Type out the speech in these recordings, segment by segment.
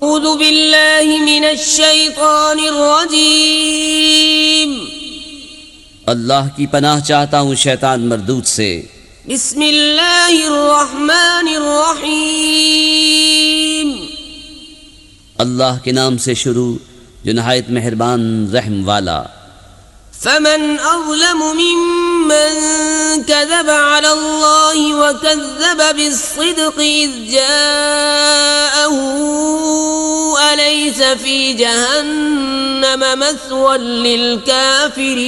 अऊज़ु बिल्लाहि मिनश शैतानिर रजीम। अल्लाह की पनाह चाहता हूँ शैतान मरदूद से। बिस्मिल्लाहिर रहमानिर रहीम। अल्लाह के नाम से शुरू जो नहायत मेहरबान रहम वाला। फमन अज़लमु मिम्मन कज़ब अलल्लाहि व कज़्ज़ब बिस्सिद्क़ि इज़ जाअहू अलैस फी जहन्नम मस्वन लिलकाफिरीन।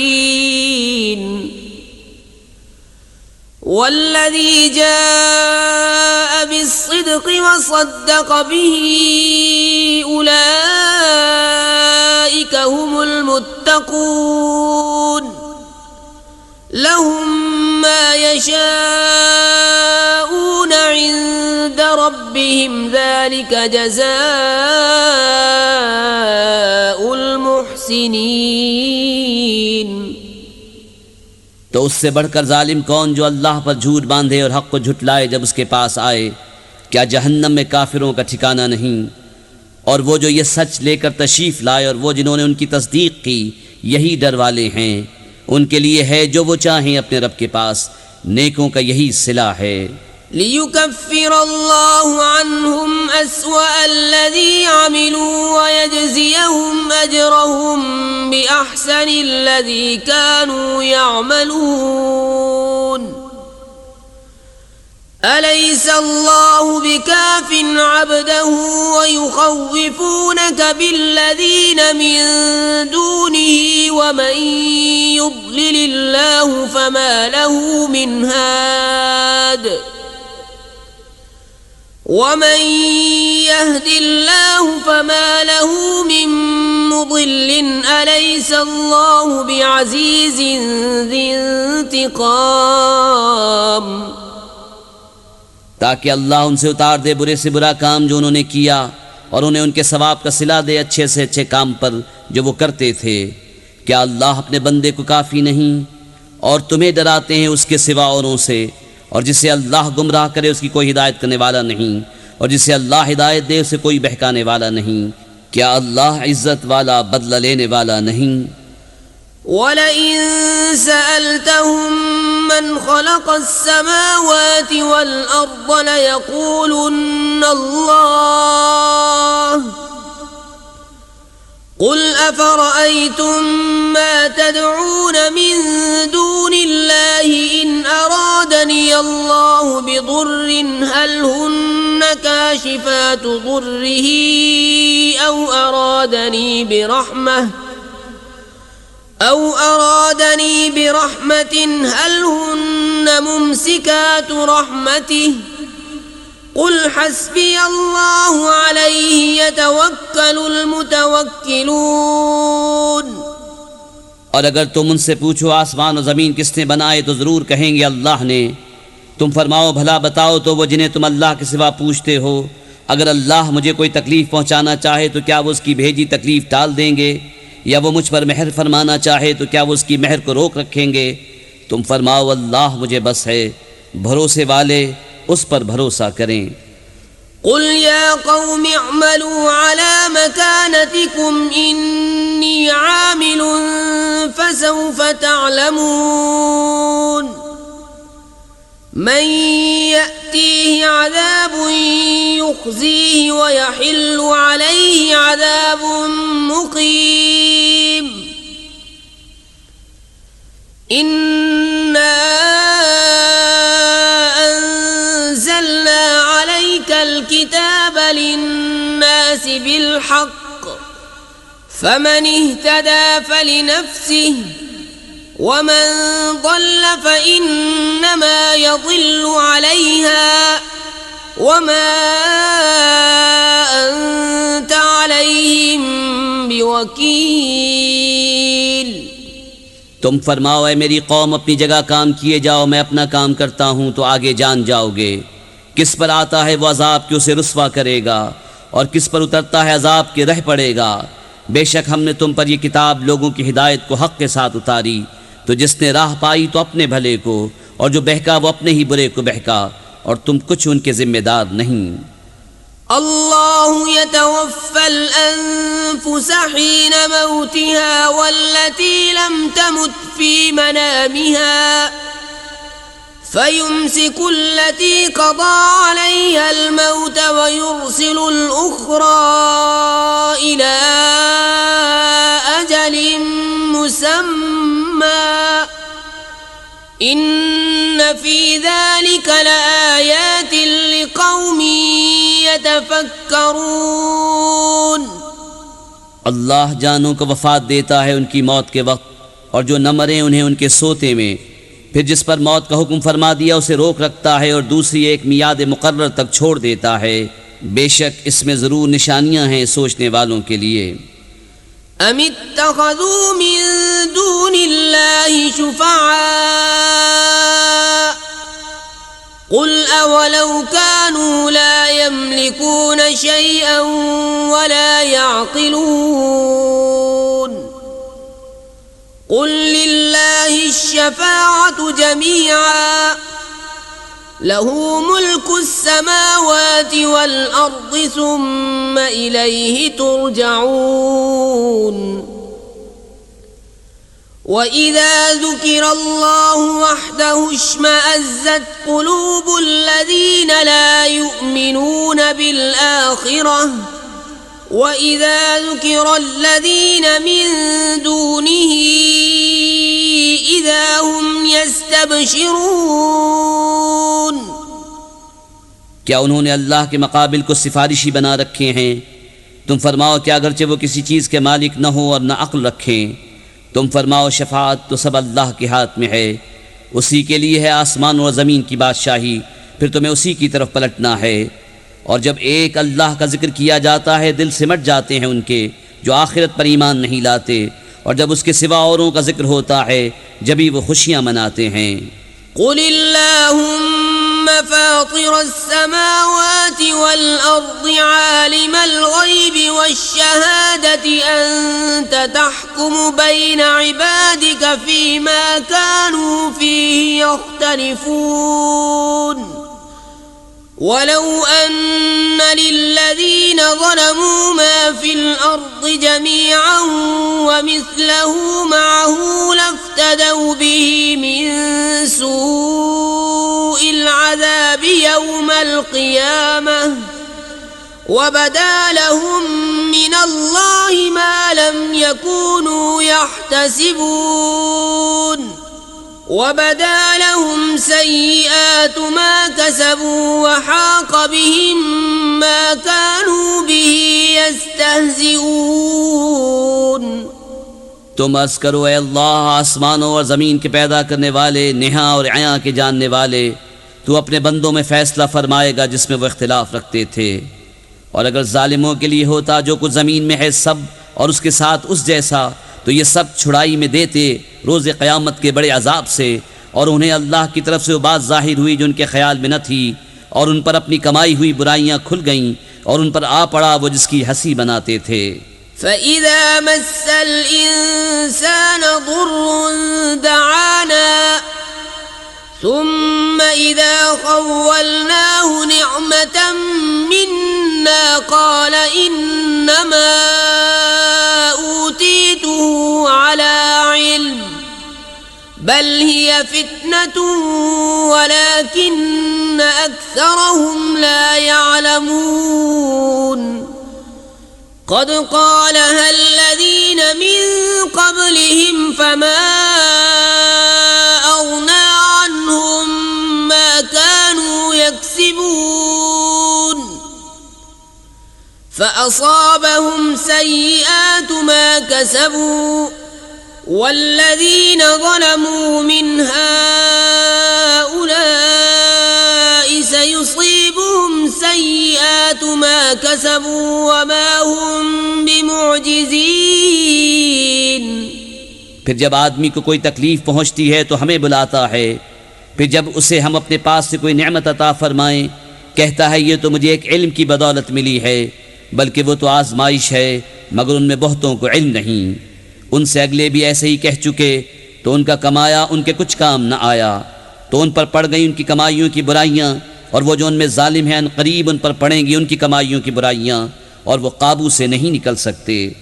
वल्लज़ी जाअ बिस्सिद्क़ि व सद्दक़ बिही उलाइक हुमुल मुत्तक़ून। लहुम मा यशाऊन इंद रब्बिहिम ज़ालिक जज़ाउल मुहसिनीन। तो उससे बढ़कर जालिम कौन जो अल्लाह पर झूठ बांधे और हक़ को झुटलाए जब उसके पास आए। क्या जहन्नम में काफिरों का ठिकाना नहीं? और वो जो ये सच लेकर तशरीफ़ लाए और वो जिन्होंने उनकी तस्दीक की, यही डर वाले हैं। उनके लिए है जो वो चाहें अपने रब के पास, नेकों का यही सिला है। लियुकफ्फिरल्लाहु अन्हुम अस्वअल्लज़ी अमिलू व यजज़ियहुम अजरहुम बिअहसनिल्लज़ी कानू यअमलून। अलैसल्लाहु बिकाफिन अब्दहु व युखव्विफूनक बिल्लज़ीन मिन दूनिही व मन युद्लिलिल्लाहु फमा लहु मिन हाद। वमन यहदिल्लाहु फमा लहु मिन मुदिल्लिन। अलैसल्लाहु बिअज़ीज़िन ज़िंतिक़ाम। ताकि अल्लाह उनसे उतार दे बुरे से बुरा काम जो उन्होंने किया और उन्हें उनके सवाब का सिला दे अच्छे से अच्छे काम पर जो वो करते थे। क्या अल्लाह अपने बंदे को काफ़ी नहीं? और तुम्हें डराते हैं उसके सिवा औरों से। और जिसे अल्लाह गुमराह करे उसकी कोई हिदायत करने वाला नहीं, और जिसे अल्लाह हिदायत दे उसे कोई बहकाने वाला नहीं। क्या अल्लाह इज़्ज़त वाला बदला लेने वाला नहीं? वलइन सअल्तहुम मन खलक़स्समावाति वल अर्द लयक़ूलुन्न अल्लाह। क़ुल अफ़रअय्तुम मा तदऊन मिन दूनिल्लाहि इन अरादनी अल्लाहु बिदुर्रिन हल हुन्न काशिफ़ातु दुर्रिही औ अरादनी बिरहमतिन हल हुन्न मुमसिकातु रहमतिह। क़ुल हस्बी अल्लाहु अलैहि यतवक्कलुल मुतवक्किलून। और अगर तुम उनसे पूछो आसमान और ज़मीन किसने बनाए तो ज़रूर कहेंगे अल्लाह ने। तुम फरमाओ भला बताओ तो वो जिन्हें तुम अल्लाह के सिवा पूछते हो। अगर अल्लाह मुझे कोई तकलीफ़ पहुँचाना चाहे तो क्या वो उसकी भेजी तकलीफ़ टाल देंगे? या वो मुझ पर मेहर फरमाना चाहे तो क्या वो उसकी मेहर को रोक रखेंगे? तुम फरमाओ अल्लाह मुझे बस है, भरोसे वाले उस पर भरोसा करें। क़ुल या क़ौमि अअमलू अला मकानतिकुम इन्नी आमिलुन फसौफ तअलमून मन यअतीहि अज़ाबुन युख़ज़ीहि व यहिल्लु अलैहि अज़ाबुन मुक़ीम। इन्ना अंज़लना अलैकल किताब लिन्नासि बिलहक़्क़ फमन इह्तदा फलिनफ्सिहि वमन ضل फइन्नमा यज़िल्लु अलैहा वमा अंत अलैहिम बिवकील। तुम फरमाओ ऐ मेरी कौम अपनी जगह काम किए जाओ, मैं अपना काम करता हूँ तो आगे जान जाओगे। किस पर आता है वो अजाब कि उसे रुस्वा करेगा, और किस पर उतरता है अजाब के रह पड़ेगा। बेशक हमने तुम पर यह किताब लोगों की हिदायत को हक़ के साथ उतारी, तो जिसने राह पाई तो अपने भले को, और जो बहका वो अपने ही बुरे को बहका, और तुम कुछ उनके जिम्मेदार नहीं। الله يتوفى الأنفس حين موتها والتي لم تمت في منامها فيمسك التي قضى عليها الموت ويرسل الأخرى إلى أجل مسمى إن في ذلك لآيات لقوم يتفكرون। अल्लाह जानों को वफ़ात देता है उनकी मौत के वक्त, और जो न मरे उन्हें उनके सोते में। फिर जिस पर मौत का हुक्म फरमा दिया उसे रोक रखता है और दूसरी एक मियाद मुकर्रर तक छोड़ देता है। बेशक इसमें ज़रूर निशानियां हैं सोचने वालों के लिए। अमित्तखज़ू मिन दूनिल्लाहि शुफ़अआ क़ुल अवलौ कानू ला यमलिकून शैअन वला यअक़िलून क़ुल लिल्लाहि अश्शफ़ाअतु जमीअन लहू मुल्कु अस्समावाति वल अर्दि सुम्म इलैहि तुरजऊन। वइज़ा ज़ुकिरल्लाहु वहदहु इश्मअज़्ज़त क़ुलूबुल्लज़ीन ला युमिनून बिलआख़िरह वइज़ा ज़ुकिरल्लज़ीन मिन दूनिही इज़ा हुम यस्तबशिरून। क्या उन्होंने अल्लाह के मकाबिल को सिफारिशी बना रखे हैं? तुम फरमाओ कि अगरचे वो किसी चीज़ के मालिक न हो और न अक्ल रखें, तुम फरमाओ शफाअत तो सब अल्लाह के हाथ में है, उसी के लिए है आसमान और ज़मीन की बादशाही, फिर तुम्हें उसी की तरफ पलटना है। और जब एक अल्लाह का जिक्र किया जाता है दिल सिमट जाते हैं उनके जो आखिरत पर ईमान नहीं लाते, और जब उसके सिवा औरों का जिक्र होता है जभी वो खुशियाँ मनाते हैं। कुलिल्लाहुम्म फातिरस्समावाति वल अर्दि आलिमल गैबि वश्शहादति अंत तहकुमु बैन इबादिका फीमा कानू फीहि यख्तलिफून। वलौ अन्न लिल्लज़ीन ज़लमू मा फ़िल अर्दि जमीअन वमिस्लहु मअहु लफ्तदौ बिहि मिन सूइल अज़ाबि यौमल क़ियामह वबदा लहुम मिनल्लाहि मा लम यकूनू यहतसिबून वबदा लहुम सय्यिआतु मा कसबू वहाक़ बिहिम मा कानू बिही यस्तहज़िऊन। तुम अर्ज़ करो, ए अल्लाह, आसमानों और ज़मीन के पैदा करने वाले, नेहा और आया के जानने वाले, तू अपने बंदों में फ़ैसला फरमाएगा जिसमें वो इख्तिलाफ़ रखते थे। और अगर ज़ालिमों के लिए होता जो कुछ ज़मीन में है सब और उसके साथ उस जैसा, तो ये सब छुड़ाई में देते रोज़े क़यामत के बड़े अजाब से, और उन्हें अल्लाह की तरफ से वो बात ज़ाहिर हुई जो उनके ख्याल में न थी, और उन पर अपनी कमाई हुई बुराइयाँ खुल गईं और उन पर आ पड़ा वो जिसकी हंसी बनाते थे। फ़इज़ा मस्सल इंसान दुर्रुन दआना सुम्म इज़ा ख़व्वलनाहु निअमतन मिन्ना क़ाल इन्नमा ऊतीतुहु अला इल्म बल हिय फ़ित्नतुन वलाकिन्न अक्सरहुम ला यअलमून। क़द क़ालहा अल्लज़ीन मिन क़ब्लिहिम फ़मा अग़ना अन्हुम मा कानू यक्सिबून फ़असाबहुम सय्यिआतु मा कसबू वल्लज़ीन ज़लमू मिन हाउलाइ सयुसीबुहुम सय्यिआतु मा कसबू वमा हुम बिमुअजिज़ीन। फिर जब आदमी को कोई तकलीफ़ पहुँचती है तो हमें बुलाता है, फिर जब उसे हम अपने पास से कोई नेमत अता फरमाएं कहता है ये तो मुझे एक इल्म की बदौलत मिली है, बल्कि वो तो आजमाइश है, मगर उनमें बहुतों को इल्म नहीं। उनसे अगले भी ऐसे ही कह चुके, तो उनका कमाया उनके कुछ काम न आया, तो उन पर पड़ गई उनकी कमाइयों की बुराइयाँ, और वो जो उनमें जालिम हैं करीब उन पर पड़ेंगी उनकी कमाइयों की बुराइयाँ और वो काबू से नहीं निकल सकते।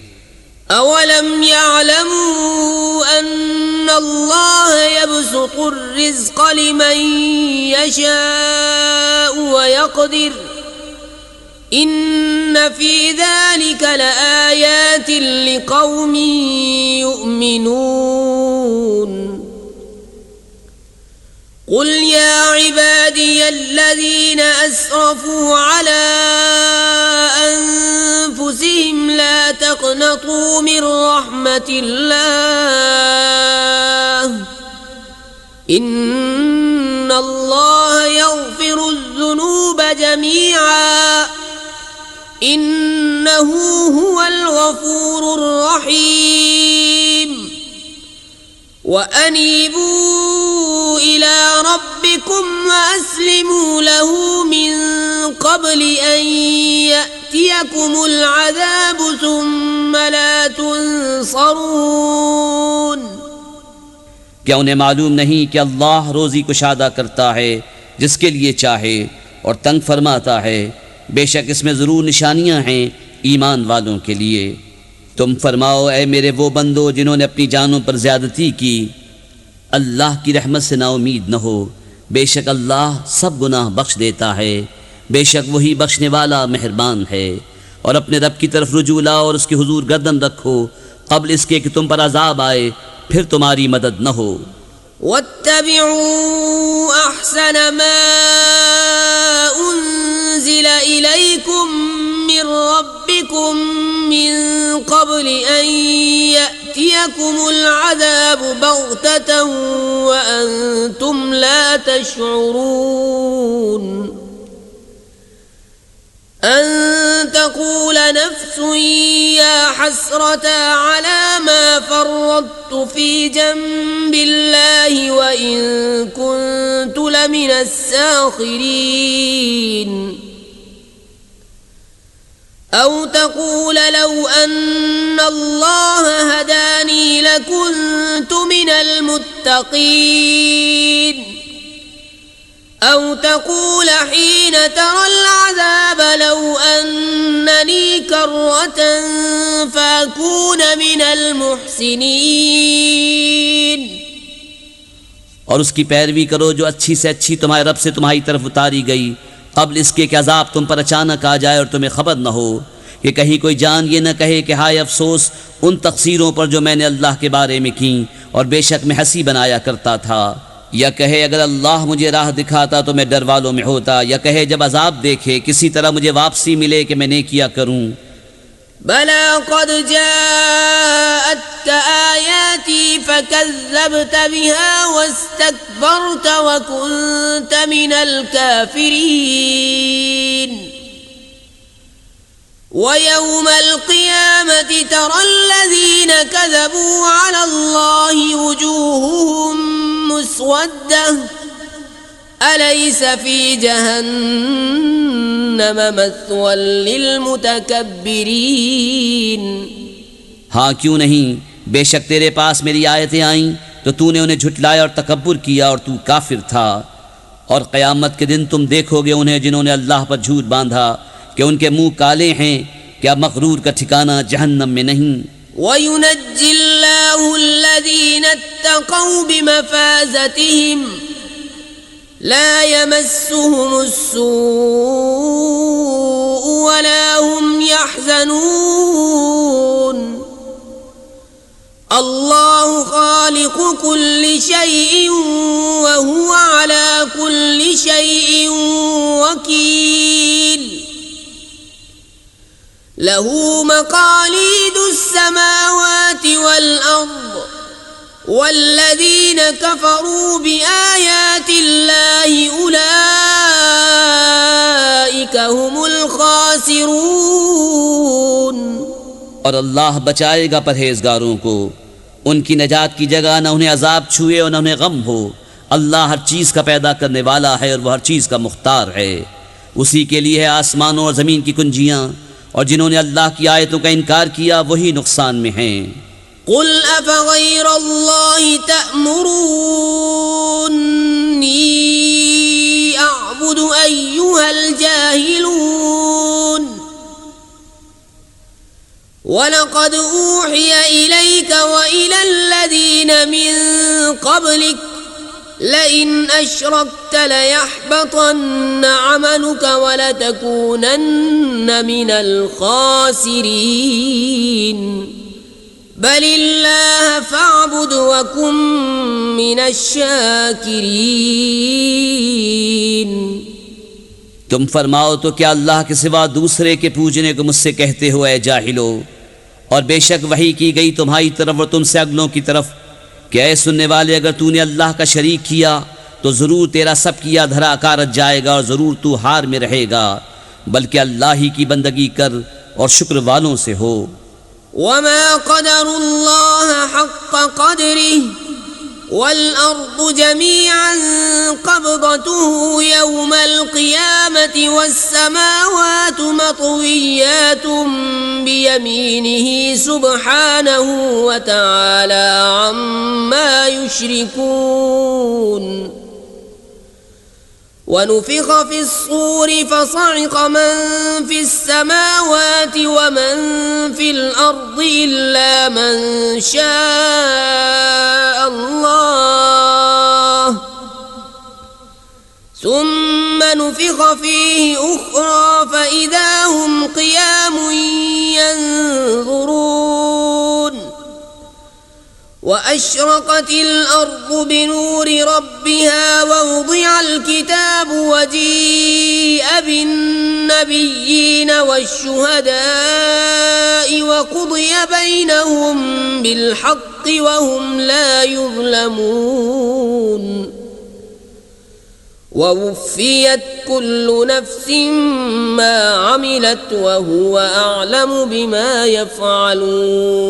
अवलम यअलमू अन्नल्लाह यबसुतुर रिज़्क़ लिमन यशाअु व यक़दिर इन्न फी ज़ालिका लआयातिन लिक़ौमिन युमिनून। क़ुल या इबादियल्लज़ीना अस्रफ़ू अला अन्फुसिहिम ला तक़नतू मिन रहमतिल्लाह इन्नल्लाह यग़फ़िरुज़्ज़ुनूब जमीअन इन्नहु हुवल गफ़ूरुर रहीम। व अनीबू इला रब्बिकुम वअस्लिमू लहू मिन क़ब्लि अन यअतियकुमुल अज़ाबु सुम्मा ला तुनसरून। क्या उन्हें मालूम नहीं कि अल्लाह रोज़ी कुशादा करता है जिसके लिए चाहे और तंग फरमाता है? बेशक इसमें ज़रूर निशानियाँ हैं ईमान वालों के लिए। तुम फरमाओ ए मेरे वो बंदो जिन्होंने अपनी जानों पर ज़्यादती की, अल्लाह की रहमत से नाउमीद न हो। बेशक अल्लाह सब गुनाह बख्श देता है, बेशक वही बख्शने वाला मेहरबान है। और अपने रब की तरफ रुजू लाओ और उसके हुजूर गर्दन रखो क़ब्ल इसके कि तुम पर अजाब आए, फिर तुम्हारी मदद न हो। वत्तबिऊ अहसन मा उन्ज़िला इलैकुम मिन रब्बिकुम मिन क़ब्लि अन यअतियकुमुल अज़ाबु बग़ततन व अंतुम ला तशऊरून। अन तक़ूल नफ्सुन या हस्रता अला मा फ़र्रत्तु फ़ी जंबिल्लाहि व इन कुन्तु लमिनस साख़िरीन। औ तक़ूल लौ अन्नल्लाह हदानी लकुन्तु मिनल मुत्तक़ीन। औ तक़ूल हीन तरल अज़ाब लौ अन्ननी कर्रतन फ़अकून मिनल मुहसिनीन। और उसकी पैरवी करो जो अच्छी से अच्छी तुम्हारे रब से तुम्हारी तरफ उतारी गई क़ब्ल इसके कि अज़ाब तुम पर अचानक आ जाए और तुम्हें खबर न हो कि कहीं कोई जान ये न कहे कि हाय अफसोस उन तक़सीरों पर जो मैंने अल्लाह के बारे में की और बेशक मैं हंसी बनाया करता था। या कहे अगर अल्लाह मुझे राह दिखाता तो मैं डर वालों में होता। या कहे जब अजाब देखे किसी तरह मुझे वापसी मिले कि मैं नेकिया करूं। बला क़द जाअतक आयाती फ़कज़्ज़बत बिहा वस्तकबरत व कुन्त मिनल काफ़िरीन। व यौमल क़ियामति तरल्लज़ीन कज़बू अलल्लाहि वुजूहुहुम मुस्वद्दह अलैस फ़ी जहन्नम मस्वल लिलमुतकब्बिरीन। हाँ क्यों नहीं, बेशक तेरे पास मेरी आयतें आईं तो तूने उन्हें झुटलाया और तकब्बुर किया और तू काफिर था। और क़यामत के दिन तुम देखोगे उन्हें जिन्होंने अल्लाह पर झूठ बांधा कि उनके मुंह काले हैं, क्या मग़रूर का ठिकाना जहन्नम में नहीं। वयुनज्जिल्लाहु अल्लज़ीना इत्तक़ौ बिमफ़ाज़तिहिम ला यमस्सुहुमुस्सूअु वला हुम यहज़नून। अल्लाहु ख़ालिक़ु कुल्लि शैइन व हुवा अला कुल्लि शैइन वकील। लहू मक़ालीदुस समावाति वल अर्द वल्लज़ीन कफ़रू बिआयातिल्लाहि उलाइका हुमुल ख़ासिरून। और अल्लाह बचाएगा परहेजगारों को, उनकी नजात की जगह न उन्हें अजाब छुए और न उन्हें गम हो। अल्लाह हर चीज़ का पैदा करने वाला है और वह हर चीज़ का मुख्तार है। उसी के लिए है आसमानों और ज़मीन की कुंजियाँ, और जिन्होंने अल्लाह की आयतों का इनकार किया वही नुकसान में हैं। कुल अफ़ग़ैरल्लाहि तअमुरूनी فاعبد أيها الجاهلون ولقد أوحي إليك وإلى الذين من قبلك لئن أشركت ليحبطن عملك ولتكونن من الخاسرين بل الله فاعبد وكن من الشاكرين तुम फरमाओ तो क्या अल्लाह के सिवा दूसरे के पूजने को मुझसे कहते हो ऐ जाहिलो। और बेशक वही की गई तुम्हारी तरफ और तुमसे अगलों की तरफ कि ऐ सुनने वाले, अगर तूने अल्लाह का शरीक किया तो ज़रूर तेरा सब किया धरा कारत जाएगा और ज़रूर तू हार में रहेगा, बल्कि अल्लाह ही की बंदगी कर और शुक्र वालों से हो। वमा क़दरुल्लाह हक़्क़ क़द्रिही वल-अर्ज़ु जमीअन क़ब्ज़तुहु यौमल क़ियामति वस्समावातु मत्विय्यातुन बियमीनिही सुब्हानहु व तआला अम्मा युश्रिकून। ونفخ في الصور فصعق من في السماوات ومن في الأرض إلا من شاء الله ثم نفخ فيه أخرى فإذا هم قيام ينظرون وأشرقت الأرض بنور ربها ووضع الكتاب وجيء بالنبيين والشهداء وقضي بينهم بالحق وهم لا يظلمون ووفيت كل نفس ما عملت وهو أعلم بما يفعلون।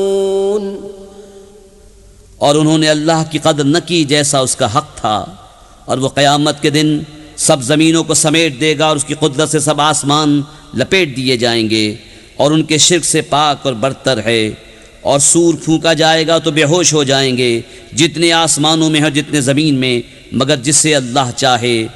और उन्होंने अल्लाह की कदर न की जैसा उसका हक था, और वो क़यामत के दिन सब ज़मीनों को समेट देगा और उसकी कुदरत से सब आसमान लपेट दिए जाएंगे और उनके शिर्क से पाक और बरतर है। और सूर फूंका जाएगा तो बेहोश हो जाएंगे जितने आसमानों में और जितने ज़मीन में, मगर जिससे अल्लाह चाहे।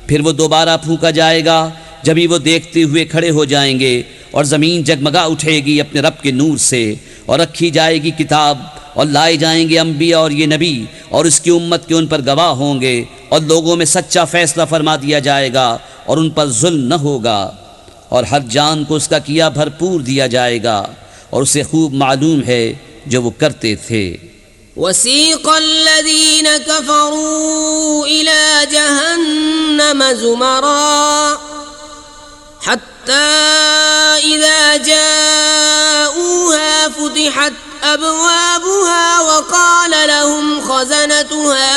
फिर वो दोबारा फूंका जाएगा, जब ही वो देखते हुए खड़े हो जाएंगे और ज़मीन जगमगा उठेगी अपने रब के नूर से, और रखी जाएगी किताब और लाए जाएंगे अम्बिया और ये नबी और उसकी उम्मत के उन पर गवाह होंगे, और लोगों में सच्चा फैसला फरमा दिया जाएगा और उन पर जुल्म न होगा, और हर जान को उसका किया भरपूर दिया जाएगा और उसे खूब मालूम है जो वो करते थे। वसीक़ अल्लज़ीन कफ़रू इला जहन्नम ज़ुमरा हत्ता इज़ा जाऊहा फुतिहत अबवाबुहा वक़ाल लहुम ख़ज़नतुहा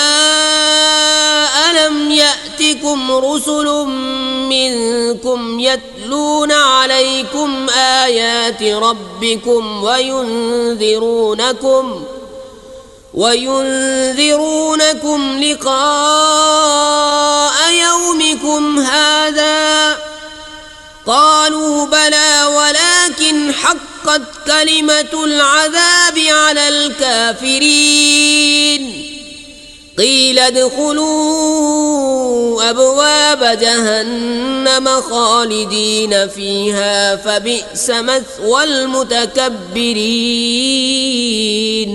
अलम यअतिकुम रुसुलुम मिनकुम यतलूना अलैकुम आयाति रब्बिकुम वयुन्ज़िरूनकुम लिक़ाअ यौमिकुम हाज़ा क़ालू बला वलाकिन हक़्क़त कलिमतुल अज़ाबि अलल काफ़िरीन क़ील उद्ख़ुलू अबवाब जहन्नम ख़ालिदीन फ़ीहा फ़बिअस मथवल मुतकब्बिरीन।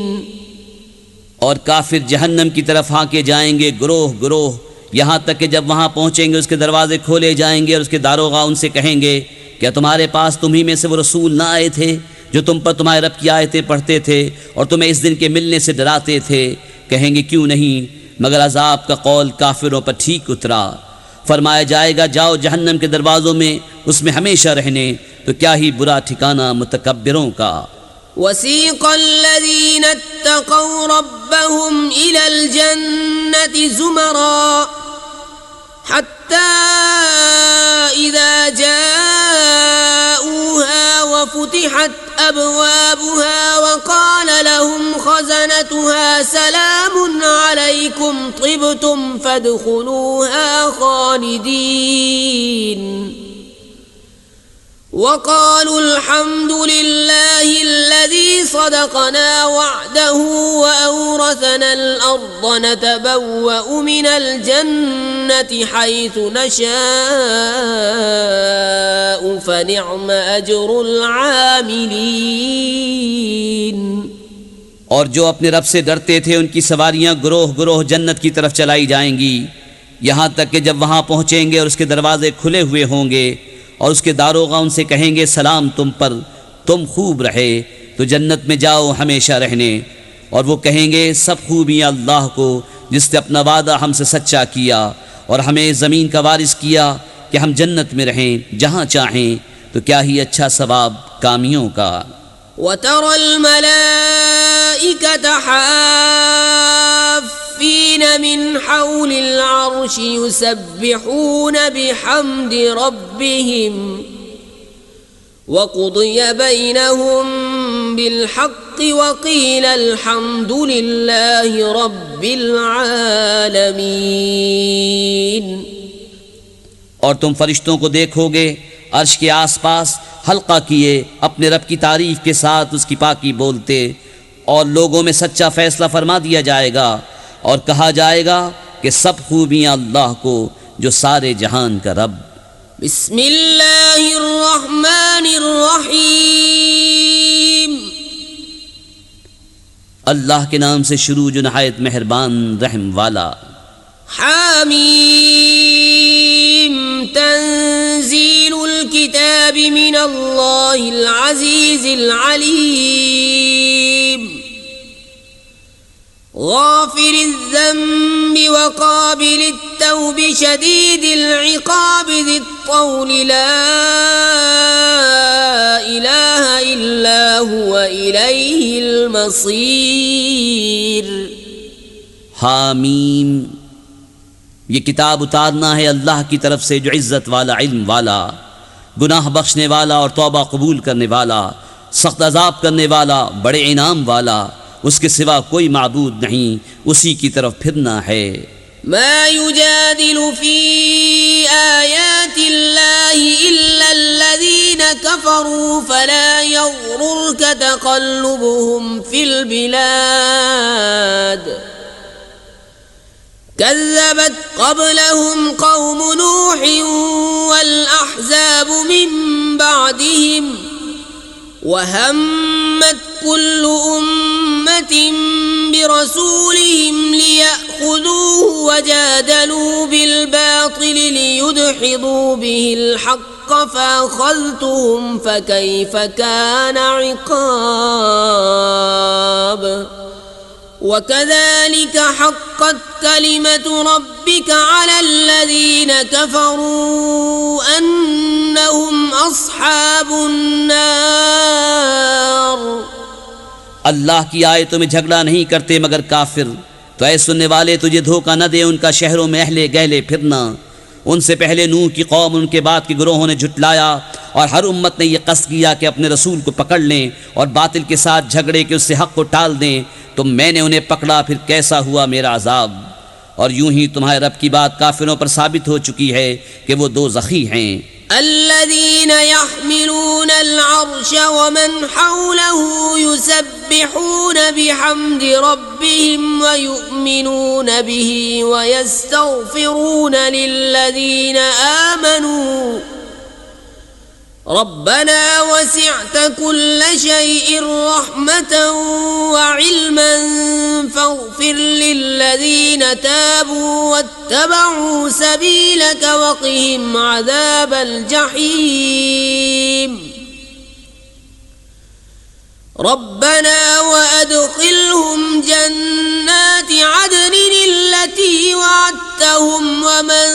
और काफिर जहन्नम की तरफ हांके जाएंगे ग्रोह ग्रोह, यहाँ तक कि जब वहाँ पहुँचेंगे उसके दरवाजे खोले जाएंगे और उसके दारोगा उनसे कहेंगे, क्या तुम्हारे पास तुम्ही में से वो रसूल ना आए थे जो तुम पर तुम्हारे रब की आयतें पढ़ते थे और तुम्हें इस दिन के मिलने से डराते थे? कहेंगे क्यों नहीं, मगर अजाब का कौल काफिरों पर ठीक उतरा। फरमाया जाएगा, जाओ जहन्नम के दरवाज़ों में उसमें हमेशा रहने, तो क्या ही बुरा ठिकाना मुतकब्बिरों का। वसीक़ अल्लज़ीन इत्तक़ौ रब्बहुम इलल जन्नति ज़ुमरा हत्ता इज़ा जाऊहा वफ़ुतिहत अबवाबुहा वक़ाल लहुम ख़ज़नतुहा सलामुन अलैकुम तिबतुम फदख़ुलूहा ख़ालिदीन। وقالوا الحمد لله الذي صدقنا وعده وأورثنا الأرض نتبوأ من الجنة حيث نشاء فنعم أجر العاملين। और जो अपने रब से डरते थे उनकी सवारियां ग्रोह ग्रोह जन्नत की तरफ चलाई जाएंगी, यहाँ तक कि जब वहाँ पहुँचेंगे और उसके दरवाजे खुले हुए होंगे और उसके दारोगा उनसे कहेंगे सलाम तुम पर, तुम खूब रहे तो जन्नत में जाओ हमेशा रहने। और वो कहेंगे सब खूबियाँ अल्लाह को जिसने अपना वादा हमसे सच्चा किया और हमें ज़मीन का वारिस किया कि हम जन्नत में रहें जहाँ चाहें, तो क्या ही अच्छा सवाब कामियों का। وترى الملائكة حافين من حول العرش يسبحون بحمد ربهم وقضي بينهم بالحق وقيل الحمد لله رب العالمين। और तुम फरिश्तों को देखोगे अर्श के आसपास हल्का किए अपने रब की तारीफ के साथ उसकी पाकी बोलते, और लोगों में सच्चा फैसला फरमा दिया जाएगा और कहा जाएगा कि सब खूबियाँ अल्लाह को जो सारे जहान का रब। बिस्मिल्लाहिर्रहमानिर्रहीम, अल्लाह के नाम से शुरू जो नहायत मेहरबान रहम वाला। हामीम तंजीलुल किताब मिनल्लाहिल अज़ीज़िल अलीम गाफिरिज़ ज़म्बि व क़ाबिलित तौब शदीदिल इक़ाब ज़ित तौल ला इलाहा इल्ला हुवा इलैहिल मसीर। हामीम, ये किताब उतारना है अल्लाह की तरफ से जो इज़्ज़त वाला, इल्म वाला, गुनाह बख्शने वाला और तौबा कबूल करने वाला, सख्त अजाब करने वाला, बड़े इनाम वाला, उसके सिवा कोई माबूद नहीं, उसी की तरफ फिरना है। मा युजादिलु फी आयातिल्लाहि इल्ला अल्लज़ीना कफ़रू फला यग़ुरुरक तक़ल्लुबुहुम फिल बिलाद कज़्ज़बत क़ब्लहुम क़ौम नूह वल अहज़ाब मिन बअदिहिम वहम्मत कुल्लु उम्मतिन बिरसूलिहिम लियअख़ुज़ूहु वजादलू बिलबातिल लियुदहिदू बिहिल हक़्क़ फ़अख़ज़्तुहुम फ़कैफ़ कान इक़ाब वकज़ालिक हक़्क़त कलिमतु रब्बिक अलल्लज़ीन कफ़रू अन्नहुम अस्हाबुन नार। अल्लाह की आयतों में झगड़ा नहीं करते मगर काफिर, तो ऐ सुनने वाले तुझे धोखा न दे उनका शहरों में अहले गहले फिरना। उनसे पहले नूह की कौम, उनके बाद के गिरोहों ने झुटलाया और हर उम्मत ने यह कस्द किया कि अपने रसूल को पकड़ लें और बातिल के साथ झगड़े के उससे हक को टाल दें, तो मैंने उन्हें पकड़ा, फिर कैसा हुआ मेरा अजाब। और यूं ही तुम्हारे रब की बात काफिरों पर साबित हो चुकी है कि वो दो ज़खी हैं। الذين يحملون العرش ومن حوله يسبحون بحمد ربهم ويؤمنون به ويستغفرون للذين آمنوا ربنا وسعت كل شيء رحمة وعلما فاغفر للذين تابوا واتبعوا سبيلك وقهم عذاب الجحيم ربنا وأدخلهم جنات عدن التي وعدتهم ومن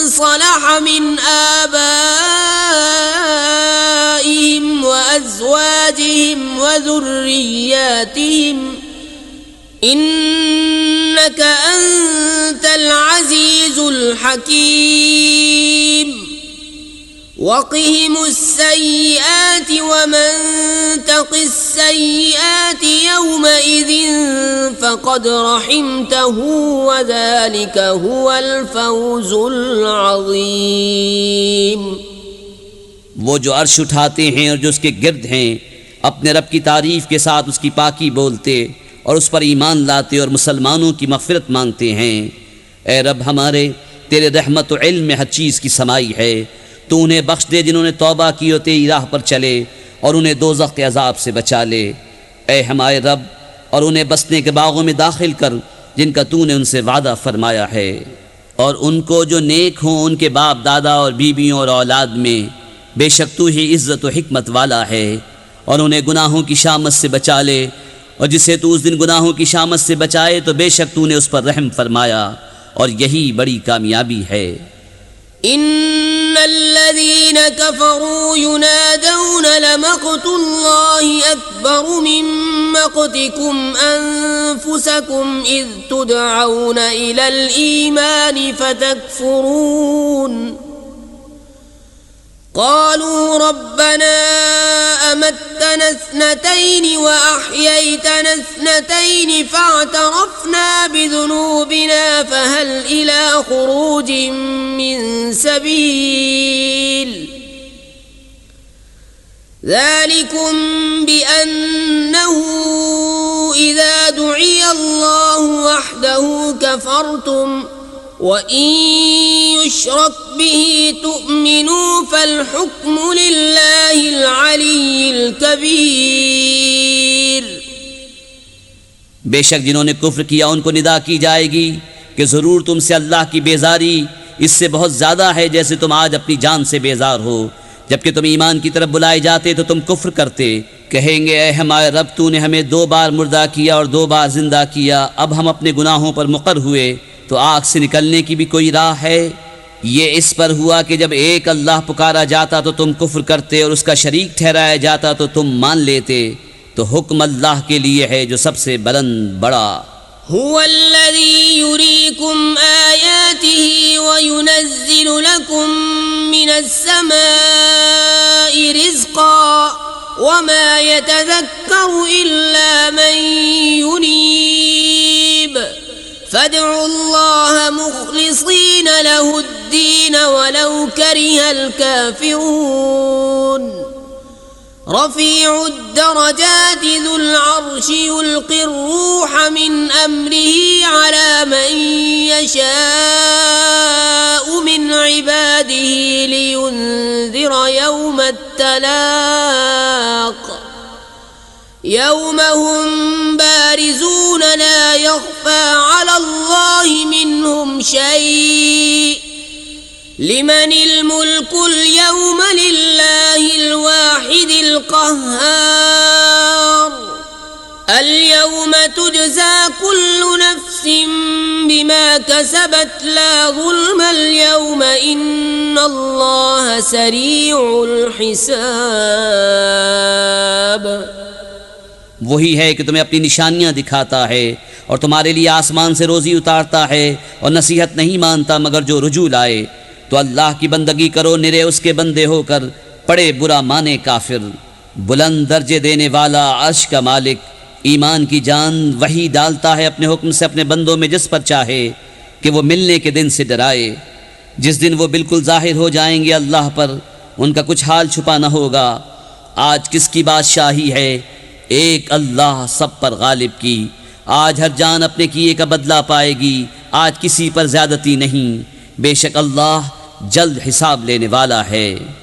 صلح من آبائهم وأزواجهم وذرياتهم إنك أنت العزيز الحكيم وقهم السيئات ومن تق السيئات يومئذ فقد رحمته وذلك هو الفوز العظيم। वो जो अर्श उठाते हैं और जो उसके गिर्द हैं, अपने रब की तारीफ़ के साथ उसकी पाकी बोलते और उस पर ईमान लाते और मुसलमानों की मग़फ़िरत मांगते हैं। ए रब हमारे, तेरे रहमत व इल्म में हर चीज़ की समाई है। तू उन्हें बख्श दे जिन्होंने तौबा की और तेरी राह पर चले, और उन्हें दोज़ख के अज़ाब से बचा ले। ए हमारे रब, और उन्हें बसने के बागों में दाखिल कर जिनका तूने उनसे वादा फरमाया है। और उनको जो नेक हों उनके बाप दादा और बीबियों और औलाद में, बेशक तू ही इज़्ज़त व हिकमत वाला है। और उन्हें गुनाहों की शामत से बचा ले, और जिसे तू उस दिन गुनाहों की शामत से बचाए तो बेशक तूने उस पर रहम फरमाया, और यही बड़ी कामयाबी है। इन्नल्लज़ीन कफ़रू युनादौन लमक़्तुल्लाहि अकबरु मिन मक़्तिकुम अनफुसकुम इज़ तुदऔन इलल ईमान फतकफुरून क़ालू रब्बना अमत्तना इस्नतैनि व अह्यैतना इस्नतैनि फ़अतरफ़ना बिज़ुनूबिना फ़हल इला ख़ुरूजिन मिन सबील ज़ालिकुम बिअन्नहु इज़ा दुइया अल्लाहु वहदहु कफ़रतुम वइन युश्रक बिही तुअमिनू फल्हुक्मु लिल्लाहिल अलिय्यिल कबीर। बेशक जिन्होंने कुफ्र किया उनको निदा की जाएगी कि ज़रूर तुमसे अल्लाह की बेजारी इससे बहुत ज़्यादा है जैसे तुम आज अपनी जान से बेजार हो। जबकि तुम ईमान की तरफ बुलाए जाते तो तुम कुफ्र करते। कहेंगे ए हमारे रब, तूने हमें 2 बार मुर्दा किया और 2 बार जिंदा किया, अब हम अपने गुनाहों पर मुक़र हुए तो आग से निकलने की भी कोई राह है? ये इस पर हुआ कि जब एक अल्लाह पुकारा जाता तो तुम कुफ्र करते और उसका शरीक ठहराया जाता तो तुम मान लेते। तो हुक्म अल्लाह के लिए है जो सबसे बुलंद बड़ा। हुवल्लज़ी युरीकुम आयातिही व युनज़्ज़िलु लकुम मिनस समाई रिज़्क़ा व मा यतज़क्करु इल्ला मन युनीब फद्उल्लाह मुख़लिसीन लहुद्दीन वलौ करिहल काफ़िरून। रफ़ीउद दरजाति ज़ुल अर्शि युल्क़िर रूह मिन अम्रिही अला मन यशाअु मिन इबादिही लियुन्ज़िर यौमत तलाक़ यौम हुम बारिज़ून ला यख़फ़ा अलल्लाहि मिनहुम शै' लिमनिल मुल्कुल यौम लिल्लाहिल वाहिदिल क़ह्हार अल-यौम तुजज़ा कुल्लु नफ्सिन बिमा कसबत ला ज़ुल्मल यौम इन्नल्लाह सरीउल हिसाब। वही है कि तुम्हें अपनी निशानियां दिखाता है और तुम्हारे लिए आसमान से रोज़ी उतारता है और नसीहत नहीं मानता मगर जो रुजू लाए। तो अल्लाह की बंदगी करो निरे उसके बंदे होकर, पड़े बुरा माने काफिर। बुलंद दर्जे देने वाला अर्श का मालिक ईमान की जान वही डालता है अपने हुक्म से अपने बंदों में जिस पर चाहे कि वो मिलने के दिन से डराए। जिस दिन वो बिल्कुल जाहिर हो जाएंगे अल्लाह पर, उनका कुछ हाल छुपा न होगा। आज किसकी बादशाही है? एक अल्लाह सब पर गालिब की। आज हर जान अपने किए का बदला पाएगी, आज किसी पर ज्यादती नहीं। बेशक अल्लाह जल्द हिसाब लेने वाला है।